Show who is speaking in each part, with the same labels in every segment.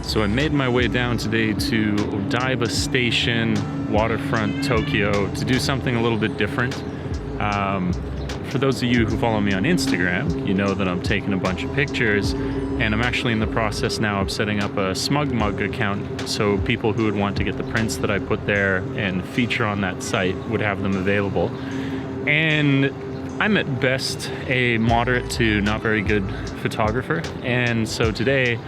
Speaker 1: So I made my way down today to Odaiba Station, waterfront Tokyo, to do something a little bit different. For those of you who follow me on Instagram, you know that I'm taking a bunch of pictures, and I'm actually in the process now of setting up a SmugMug account, so people who would want to get the prints that I put there and feature on that site would have them available. And I'm at best a moderate to not very good photographer, and so today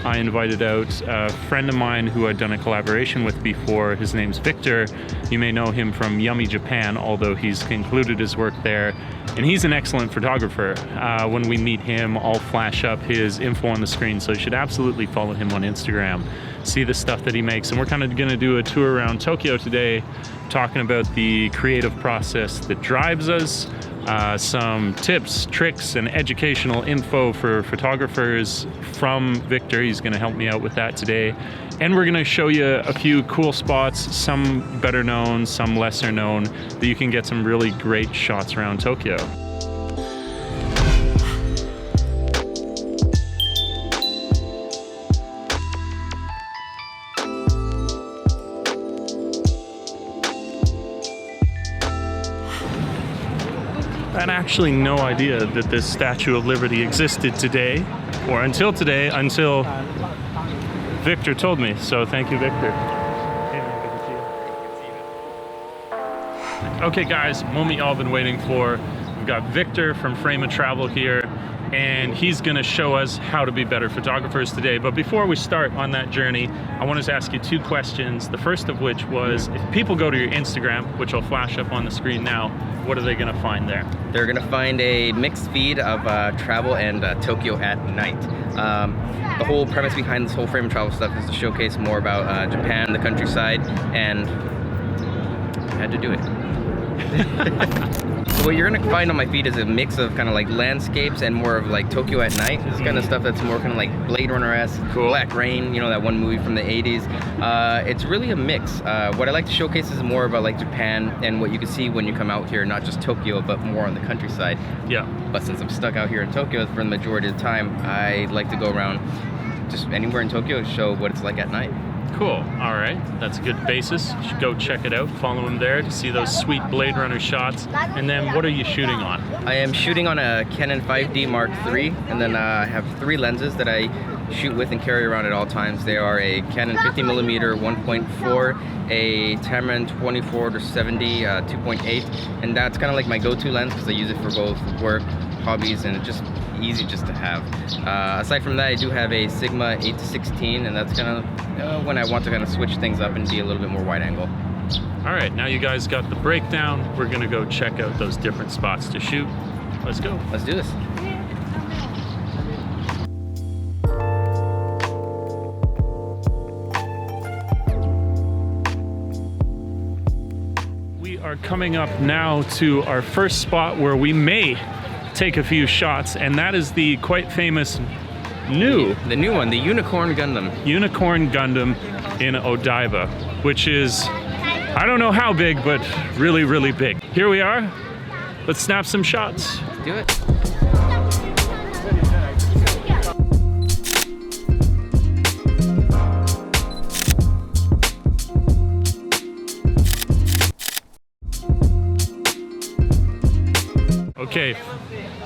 Speaker 1: I invited out a friend of mine who I'd done a collaboration with before. His name's Victor. You may know him from Yummy Japan, although he's concluded his work there. And he's an excellent photographer. When we meet him, I'll flash up his info on the screen, so you should absolutely follow him on Instagram, see the stuff that he makes. And we're kind of going to do a tour around Tokyo today, talking about the creative process that drives us, some tips, tricks, and educational info for photographers from Victor. He's going to help me out with that today. And we're going to show you a few cool spots, some better known, some lesser known, that you can get some really great shots around Tokyo. I had actually no idea that this Statue of Liberty existed today, or until today, until Victor told me. So thank you, Victor. Hey man, good to see you. Okay guys, moment y'all been waiting for. We've got Victor from Frame and Travel here, and he's gonna show us how to be better photographers today. But before we start on that journey, I wanted to ask you two questions. The first of which was, if people go to your Instagram, which will flash up on the screen now, what are they gonna find there?
Speaker 2: They're gonna find a mixed feed of travel and Tokyo at night. The whole premise behind this whole Frame and Travel stuff is to showcase more about Japan, the countryside, and I had to do it. So what you're gonna find on my feed is a mix of kind of like landscapes and more of like Tokyo at night. This kind of stuff that's more kind of like Blade Runner-esque,
Speaker 1: cool.
Speaker 2: Black Rain, you know, that one movie from the 80s. It's really a mix. What I like to showcase is more about like Japan and what you can see when you come out here, not just Tokyo, but more on the countryside.
Speaker 1: Yeah.
Speaker 2: But since I'm stuck out here in Tokyo for the majority of the time, I like to go around just anywhere in Tokyo to show what it's like at night.
Speaker 1: Cool. All right. That's a good basis. You should go check it out. Follow him there to see those sweet Blade Runner shots. And then what are you shooting on?
Speaker 2: I am shooting on a Canon 5D Mark III, and then I have 3 lenses that I shoot with and carry around at all times. They are a Canon 50mm 1.4, a Tamron 24-70 2.8, and that's kind of like my go-to lens because I use it for both work, hobbies, and just easy just to have. Aside from that, I do have a Sigma 8-16, and that's kind of when I want to kind of switch things up and be a little bit more wide angle.
Speaker 1: All right, now you guys got the breakdown. We're gonna go check out those different spots to shoot. Let's go.
Speaker 2: Let's do this.
Speaker 1: We are coming up now to our first spot where we may take a few shots, and that is the quite famous
Speaker 2: the new one, the Unicorn Gundam
Speaker 1: in Odaiba, which is, I don't know how big, but really, really big. Here we are. Let's snap some shots.
Speaker 2: Let's do it.
Speaker 1: Okay,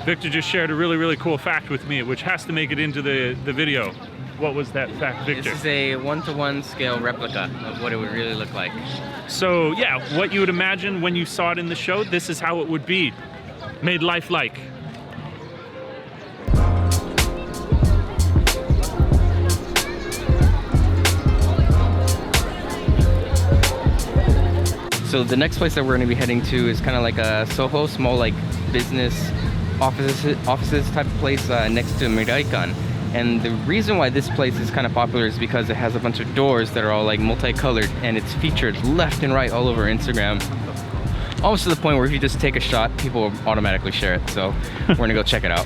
Speaker 1: Victor just shared a really, really cool fact with me, which has to make it into the video. What was that fact, Victor?
Speaker 2: This is a 1-to-1 scale replica of what it would really look like.
Speaker 1: So yeah, what you would imagine when you saw it in the show, this is how it would be, made lifelike.
Speaker 2: So the next place that we're going to be heading to is kind of like a Soho, small like business offices type of place next to Miraikan. And the reason why this place is kind of popular is because it has a bunch of doors that are all like multicolored, and it's featured left and right all over Instagram. Almost to the point where if you just take a shot, people will automatically share it. So we're gonna go check it out.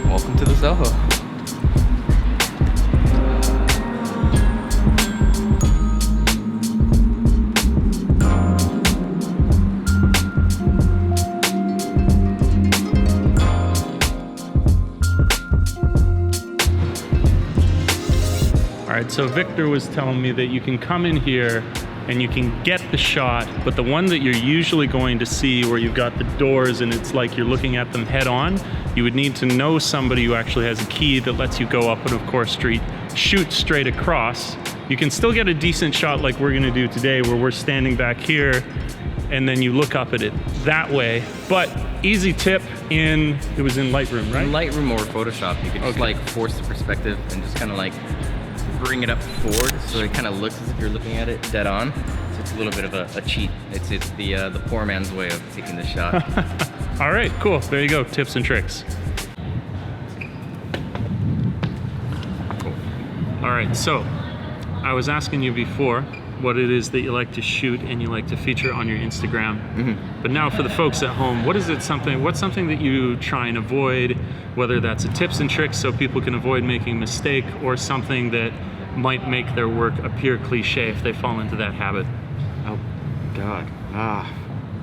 Speaker 2: Welcome to the Soho.
Speaker 1: So Victor was telling me that you can come in here and you can get the shot, but the one that you're usually going to see where you've got the doors and it's like you're looking at them head on, you would need to know somebody who actually has a key that lets you go up and of course shoot straight across. You can still get a decent shot like we're gonna do today where we're standing back here and then you look up at it that way. But easy tip it was in Lightroom, right?
Speaker 2: In Lightroom or Photoshop, you can just like force the perspective and just kind of like bring it up forward so it kind of looks as if you're looking at it dead on. So it's a little bit of a cheat. It's the poor man's way of taking the shot.
Speaker 1: All right, cool. There you go, tips and tricks. Cool. All right, so I was asking you before what it is that you like to shoot and you like to feature on your Instagram.
Speaker 2: Mm-hmm.
Speaker 1: But now for the folks at home, what's something that you try and avoid, whether that's a tips and tricks so people can avoid making a mistake or something that might make their work appear cliche if they fall into that habit?
Speaker 2: Oh, God.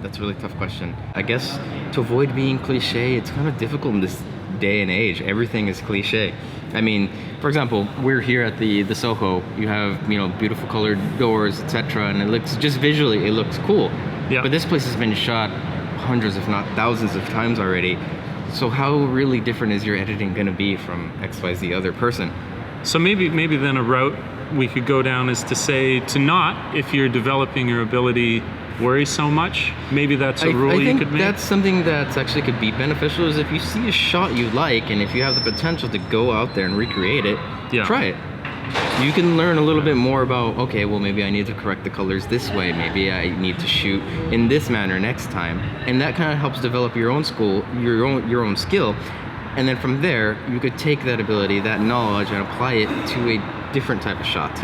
Speaker 2: That's a really tough question. I guess to avoid being cliche, it's kind of difficult in this day and age. Everything is cliche. I mean, for example, we're here at the Soho. You have, beautiful colored doors, etc., and it looks just visually, it looks cool.
Speaker 1: Yeah.
Speaker 2: But this place has been shot hundreds, if not thousands, of times already. So how really different is your editing going to be from XYZ other person?
Speaker 1: So maybe then a route we could go down is to say to not, if you're developing your ability, worry so much. Maybe that's a rule you could make.
Speaker 2: I think that's something that actually could be beneficial, is if you see a shot you like and if you have the potential to go out there and recreate it, try it. You can learn a little bit more about, okay, well, maybe I need to correct the colors this way. Maybe I need to shoot in this manner next time. And that kind of helps develop your own skill. And then from there, you could take that ability, that knowledge, and apply it to a different type of shot.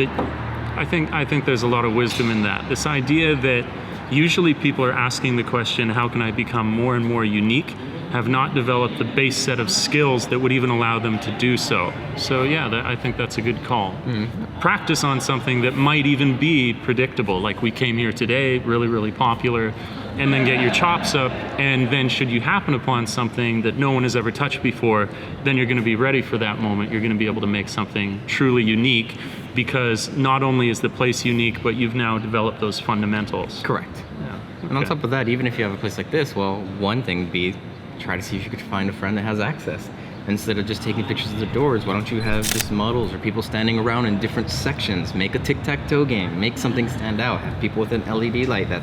Speaker 1: I think there's a lot of wisdom in that. This idea that usually people are asking the question, how can I become more and more unique? Have not developed the base set of skills that would even allow them to do so. So yeah, I think that's a good call. Mm-hmm. Practice on something that might even be predictable, like we came here today, really, really popular, and then get your chops up, and then should you happen upon something that no one has ever touched before, then you're gonna be ready for that moment. You're gonna be able to make something truly unique, because not only is the place unique, but you've now developed those fundamentals.
Speaker 2: Correct.
Speaker 1: Yeah. Okay.
Speaker 2: And on top of that, even if you have a place like this, well, one thing would be try to see if you could find a friend that has access. Instead of just taking pictures of the doors, why don't you have just models or people standing around in different sections? Make a tic-tac-toe game, make something stand out. Have people with an LED light that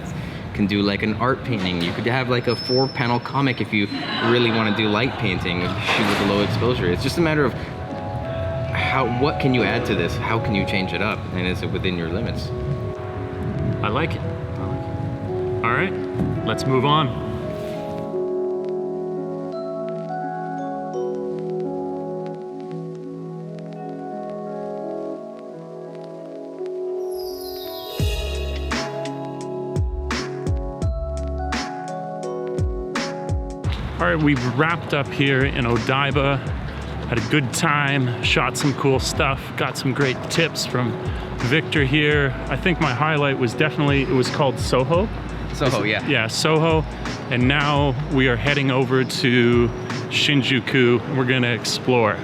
Speaker 2: can do like an art painting. You could have like a 4-panel comic if you really want to do light painting, shoot with a low exposure. It's just a matter of what can you add to this? How can you change it up? And is it within your limits?
Speaker 1: I like it. All right, let's move on. All right, we've wrapped up here in Odaiba, had a good time, shot some cool stuff, got some great tips from Victor here. I think my highlight was definitely, it was called Soho.
Speaker 2: Soho, yeah.
Speaker 1: Yeah, Soho. And now we are heading over to Shinjuku. We're gonna explore.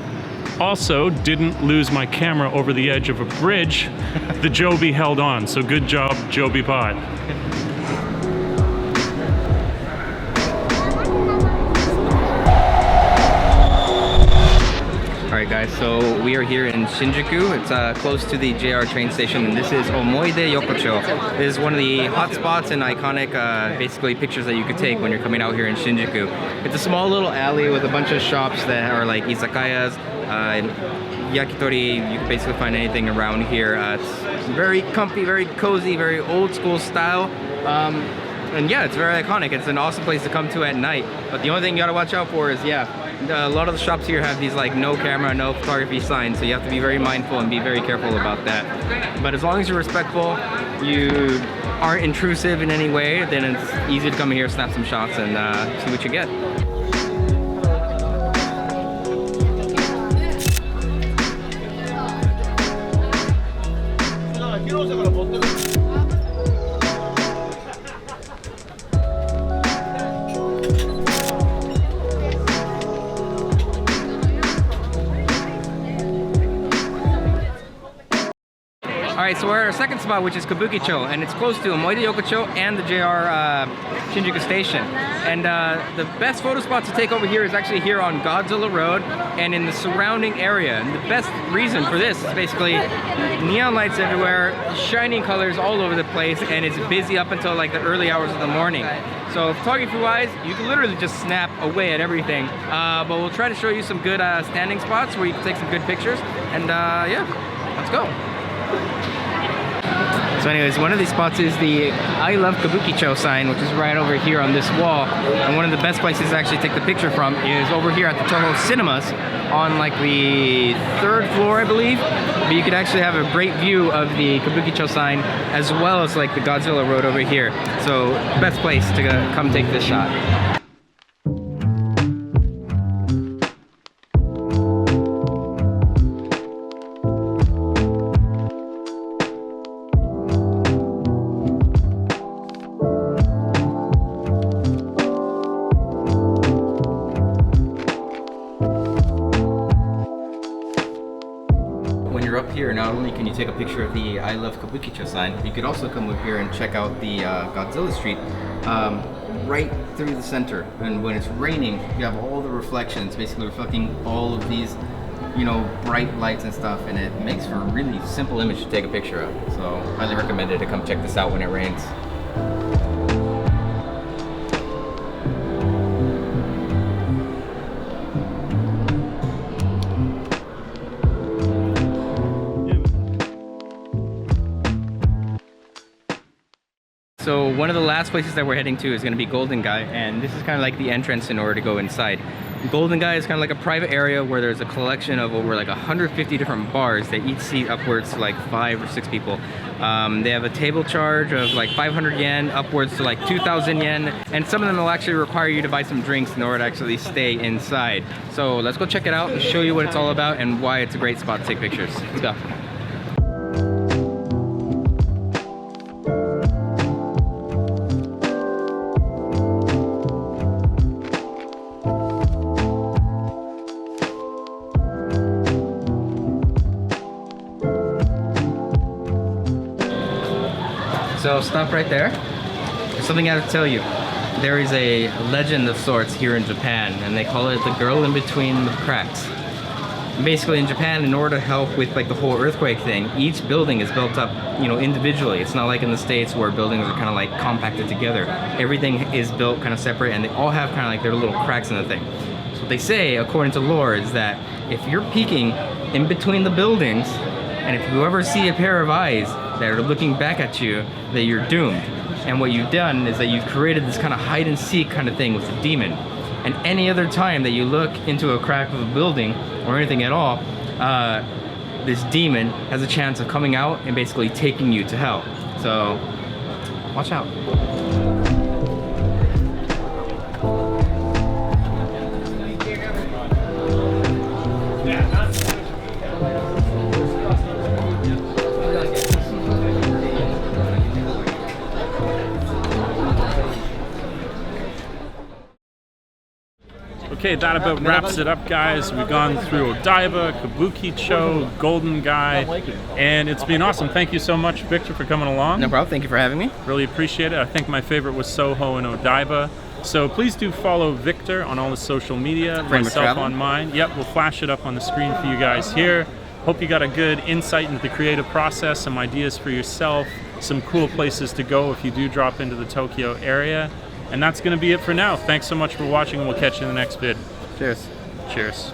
Speaker 1: Also, didn't lose my camera over the edge of a bridge. The Joby held on, so good job, Joby Pod.
Speaker 2: Alright guys, so we are here in Shinjuku. It's close to the JR train station, and this is Omoide Yokocho. This is one of the hot spots and iconic basically pictures that you could take when you're coming out here in Shinjuku. It's a small little alley with a bunch of shops that are like izakayas, yakitori. You can basically find anything around here. It's very comfy, very cozy, very old school style. And yeah, it's very iconic. It's an awesome place to come to at night. But the only thing you gotta watch out for is, a lot of the shops here have these like no camera, no photography signs, so you have to be very mindful and be very careful about that. But as long as you're respectful, you aren't intrusive in any way, then it's easy to come here, snap some shots, and see what you get. Alright, so we're at our second spot, which is Kabukicho, and it's close to Yokocho and the JR Shinjuku station. And the best photo spot to take over here is actually here on Godzilla Road and in the surrounding area. And the best reason for this is basically neon lights everywhere, shining colors all over the place, and it's busy up until like the early hours of the morning. So photography-wise, you can literally just snap away at everything. But we'll try to show you some good standing spots where you can take some good pictures. And yeah, let's go. So anyways, one of these spots is the I Love Kabukicho sign, which is right over here on this wall. And one of the best places to actually take the picture from is over here at the Toho Cinemas on like the 3rd floor, I believe. But you could actually have a great view of the Kabukicho sign as well as like the Godzilla Road over here. So best place to come take this shot. When you're up here, not only can you take a picture of the I Love Kabukicho sign, you could also come over here and check out the Godzilla Street right through the center. And when it's raining, you have all the reflections, basically reflecting all of these, you know, bright lights and stuff, and it makes for a really simple image to take a picture of. So highly recommended to come check this out when it rains. So one of the last places that we're heading to is going to be Golden Guy, and this is kind of like the entrance in order to go inside. Golden Guy is kind of like a private area where there's a collection of over like 150 different bars that each seat upwards to like 5 or 6 people. They have a table charge of like 500 yen upwards to like 2,000 yen, and some of them will actually require you to buy some drinks in order to actually stay inside. So let's go check it out and show you what it's all about and why it's a great spot to take pictures. Let's go. So stop right there. There's something I have to tell you. There is a legend of sorts here in Japan, and they call it the girl in between the cracks. Basically in Japan, in order to help with like the whole earthquake thing, each building is built up, you know, individually. It's not like in the States where buildings are kind of like compacted together. Everything is built kind of separate, and they all have kind of like their little cracks in the thing. So what they say, according to lore, is that if you're peeking in between the buildings, and if you ever see a pair of eyes that are looking back at you, that you're doomed. And what you've done is that you've created this kind of hide and seek kind of thing with the demon. And any other time that you look into a crack of a building or anything at all, this demon has a chance of coming out and basically taking you to hell. So watch out.
Speaker 1: Okay, that about wraps it up, guys. We've gone through Odaiba, Kabukicho, Golden Guy, and it's been awesome. Thank you so much, Victor, for coming along.
Speaker 2: No problem. Thank you for having me.
Speaker 1: Really appreciate it. I think my favorite was Soho and Odaiba. So please do follow Victor on all the social media, myself on mine. Yep, we'll flash it up on the screen for you guys here. Hope you got a good insight into the creative process, some ideas for yourself, some cool places to go if you do drop into the Tokyo area. And that's going to be it for now. Thanks so much for watching, and we'll catch you in the next vid.
Speaker 2: Cheers.
Speaker 1: Cheers.